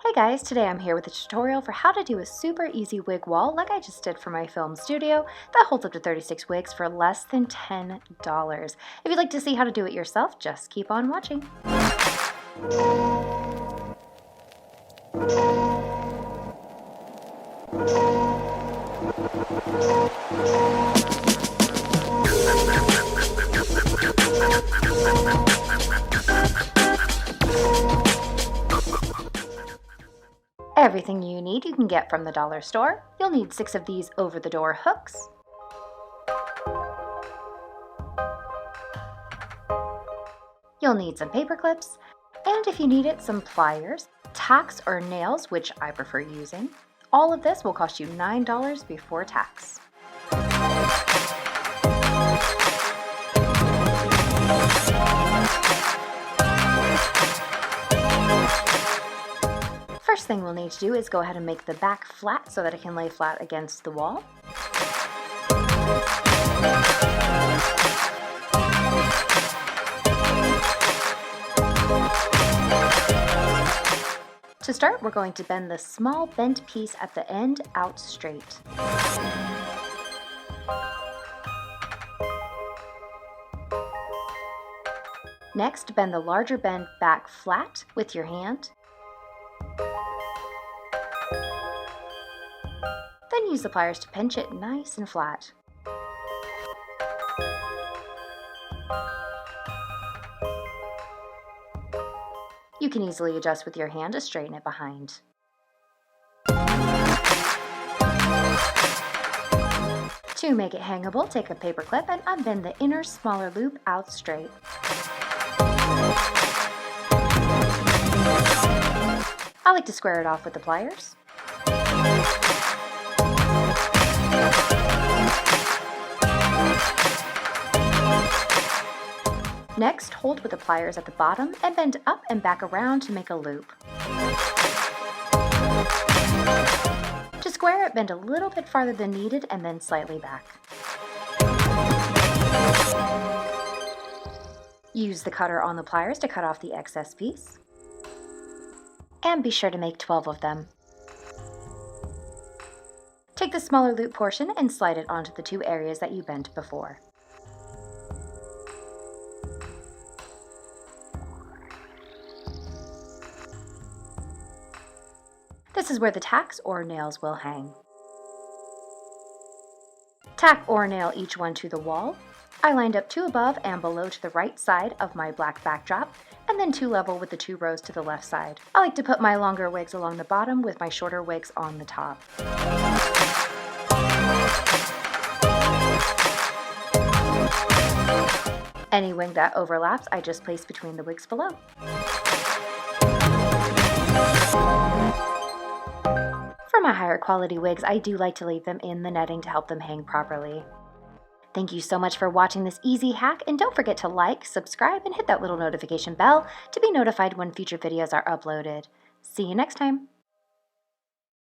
Hey guys, today I'm here with a tutorial for how to do a super easy wig wall like I just did for my film studio that holds up to 36 wigs for less than $10. If you'd like to see how to do it yourself, just keep on watching. Everything you need you can get from the dollar store. You'll need 6 of these over-the-door hooks. You'll need some paper clips, and if you need it, some pliers, tacks or nails, which I prefer using. All of this will cost you $9 before tax. First thing we'll need to do is go ahead and make the back flat so that it can lay flat against the wall. To start, we're going to bend the small bent piece at the end out straight. Next, bend the larger bend back flat with your hand. Then use the pliers to pinch it nice and flat. You can easily adjust with your hand to straighten it behind. To make it hangable, take a paper clip and unbend the inner smaller loop out straight. I like to square it off with the pliers. Next, hold with the pliers at the bottom and bend up and back around to make a loop. To square it, bend a little bit farther than needed and then slightly back. Use the cutter on the pliers to cut off the excess piece. And be sure to make 12 of them. Take the smaller loop portion and slide it onto the 2 areas that you bent before. This is where the tacks or nails will hang. Tack or nail each one to the wall. I lined up 2 above and below to the right side of my black backdrop, and then 2 level with the 2 rows to the left side. I like to put my longer wigs along the bottom with my shorter wigs on the top. Any wig that overlaps, I just place between the wigs below. For my higher quality wigs, I do like to leave them in the netting to help them hang properly. Thank you so much for watching this easy hack, and don't forget to like, subscribe, and hit that little notification bell to be notified when future videos are uploaded. See you next time!